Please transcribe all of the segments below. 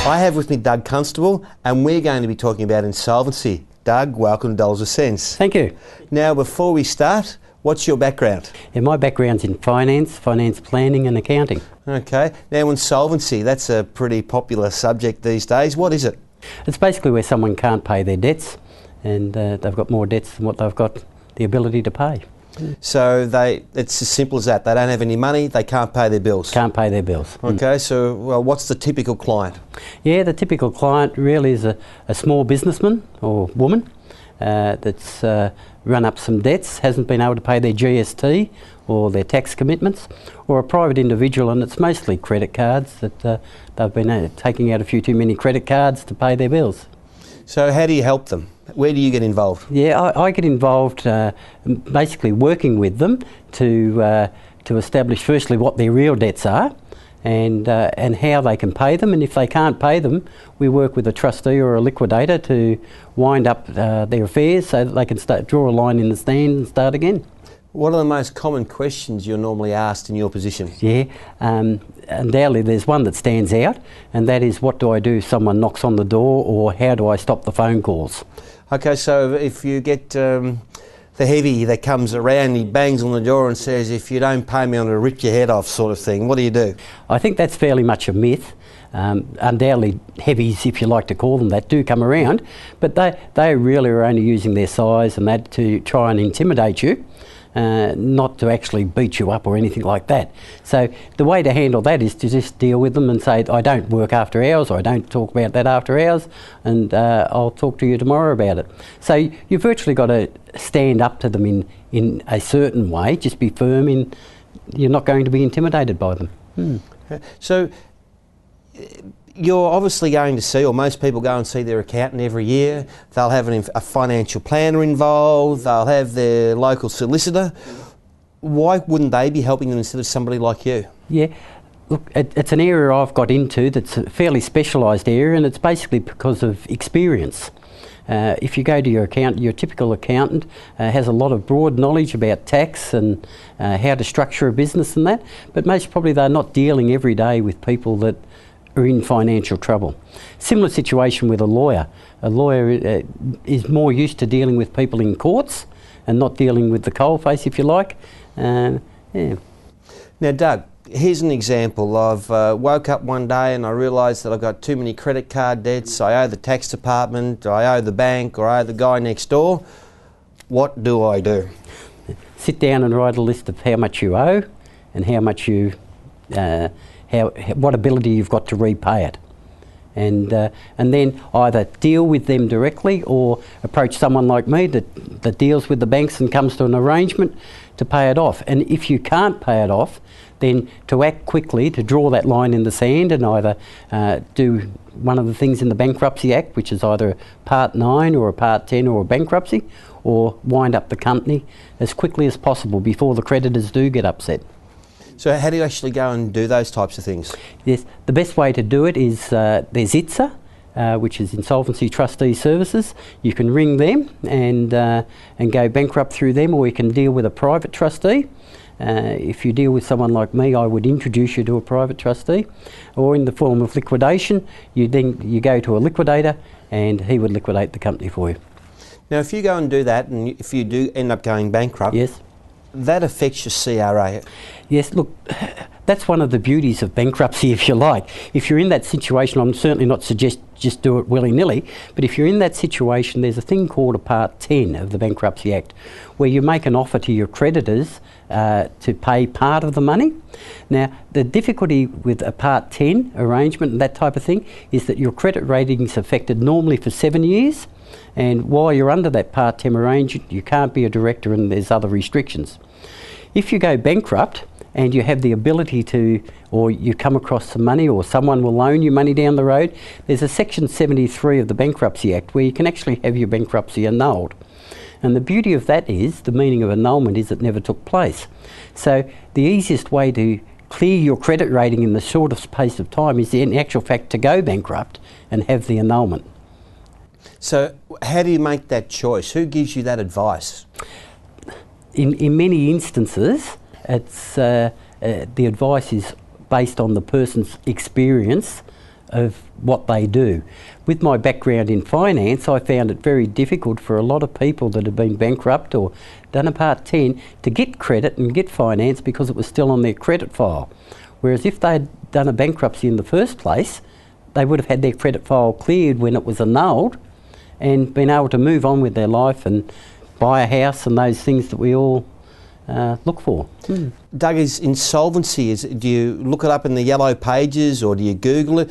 I have with me Doug Constable, and we're going to be talking about insolvency. Doug, welcome to Dollars a Sense. Thank you. Now, before we start, what's your background? Yeah, my background's in finance planning and accounting. Okay. Now, insolvency, that's a pretty popular subject these days. What is it? It's basically where someone can't pay their debts and they've got more debts than what they've got the ability to pay. So it's as simple as that. They don't have any money, they can't pay their bills. Can't pay their bills. Okay, so what's the typical client? Yeah, the typical client really is a small businessman or woman that's run up some debts, hasn't been able to pay their GST or their tax commitments, or a private individual, and it's mostly credit cards that they've been taking out a few too many credit cards to pay their bills. So how do you help them? Where do you get involved? Yeah, I get involved basically working with them to establish firstly what their real debts are and how they can pay them, and if they can't pay them, we work with a trustee or a liquidator to wind up their affairs so that they can draw a line in the sand and start again. What are the most common questions you're normally asked in your position? Yeah, undoubtedly there's one that stands out, and that is, what do I do if someone knocks on the door, or how do I stop the phone calls? Okay, so if you get the heavy that comes around, he bangs on the door and says, if you don't pay me, I'm going to rip your head off, sort of thing, what do you do? I think that's fairly much a myth. Undoubtedly heavies, if you like to call them that, do come around, but they really are only using their size and that to try and intimidate you. Not to actually beat you up or anything like that. So the way to handle that is to just deal with them and say, I don't work after hours, or I don't talk about that after hours, and I'll talk to you tomorrow about it. So you've virtually got to stand up to them in a certain way, just be firm in, you're not going to be intimidated by them. So you're obviously going to see, or most people go and see their accountant every year. They'll have a financial planner involved, they'll have their local solicitor. Why wouldn't they be helping them instead of somebody like you? Yeah, look, it's an area I've got into that's a fairly specialised area, and it's basically because of experience. If you go to your typical accountant has a lot of broad knowledge about tax and how to structure a business and that, but most probably they're not dealing every day with people that are in financial trouble. Similar situation with a lawyer. A lawyer is more used to dealing with people in courts and not dealing with the coalface, if you like. Yeah. Now, Doug, here's an example. I've woke up one day and I realised that I've got too many credit card debts. I owe the tax department, I owe the bank, or I owe the guy next door. What do I do? Sit down and write a list of how much you owe and how much you what ability you've got to repay it, and then either deal with them directly or approach someone like me that deals with the banks and comes to an arrangement to pay it off. And if you can't pay it off, then to act quickly, to draw that line in the sand and either do one of the things in the Bankruptcy Act, which is either a Part 9 or a Part 10 or a bankruptcy, or wind up the company as quickly as possible before the creditors do get upset. So how do you actually go and do those types of things? Yes, the best way to do it is there's ITSA, which is Insolvency Trustee Services. You can ring them and go bankrupt through them, or you can deal with a private trustee. If you deal with someone like me, I would introduce you to a private trustee, or in the form of liquidation, you go to a liquidator and he would liquidate the company for you. Now, if you go and do that, and if you do end up going bankrupt, yes, that affects your CRA. Yes, look, that's one of the beauties of bankruptcy, if you like. If you're in that situation, I'm certainly not suggest just do it willy-nilly, but if you're in that situation, there's a thing called a Part 10 of the Bankruptcy Act, where you make an offer to your creditors to pay part of the money. Now, the difficulty with a Part 10 arrangement and that type of thing is that your credit rating is affected normally for 7 years, and while you're under that Part 10 arrangement, you can't be a director and there's other restrictions. If you go bankrupt and you have the ability to, or you come across some money, or someone will loan you money down the road, there's a Section 73 of the Bankruptcy Act where you can actually have your bankruptcy annulled. And the beauty of that is, the meaning of annulment is it never took place. So the easiest way to clear your credit rating in the shortest space of time is in actual fact to go bankrupt and have the annulment. So how do you make that choice? Who gives you that advice? In many instances, it's the advice is based on the person's experience of what they do. With my background in finance, I found it very difficult for a lot of people that had been bankrupt or done a Part 10 to get credit and get finance because it was still on their credit file. Whereas if they'd done a bankruptcy in the first place, they would have had their credit file cleared when it was annulled and been able to move on with their life and buy a house and those things that we all look for. Doug, is insolvency, do you look it up in the yellow pages or do you Google it?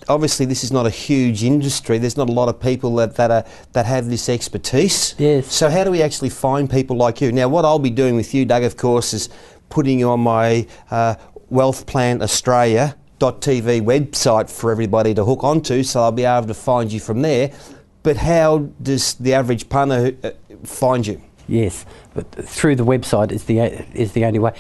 Obviously this is not a huge industry, there's not a lot of people that have this expertise. Yes. So how do we actually find people like you? Now what I'll be doing with you, Doug, of course, is putting you on my wealthplanaustralia.tv website for everybody to hook onto, so I'll be able to find you from there. But how does the average punter find you? Yes, but through the website is the only way.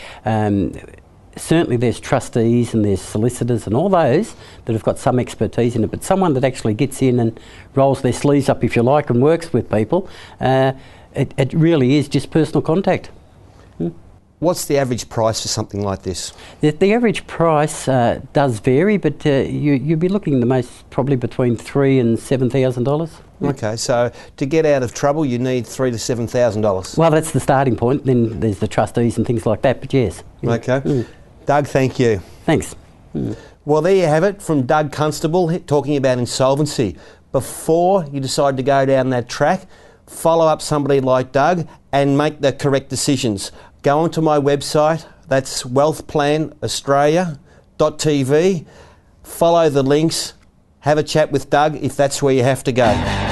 Certainly there's trustees and there's solicitors and all those that have got some expertise in it, but someone that actually gets in and rolls their sleeves up, if you like, and works with people, it really is just personal contact. What's the average price for something like this? The average price does vary, but you'd be looking the most probably between $3,000 and $7,000. Okay, so to get out of trouble, you need $3,000 to $7,000. Well, that's the starting point. Then there's the trustees and things like that. But yes. Okay, Doug, thank you. Thanks. Well, there you have it from Doug Constable talking about insolvency. Before you decide to go down that track, follow up somebody like Doug and make the correct decisions. Go onto my website, that's wealthplanaustralia.tv, follow the links, have a chat with Doug if that's where you have to go.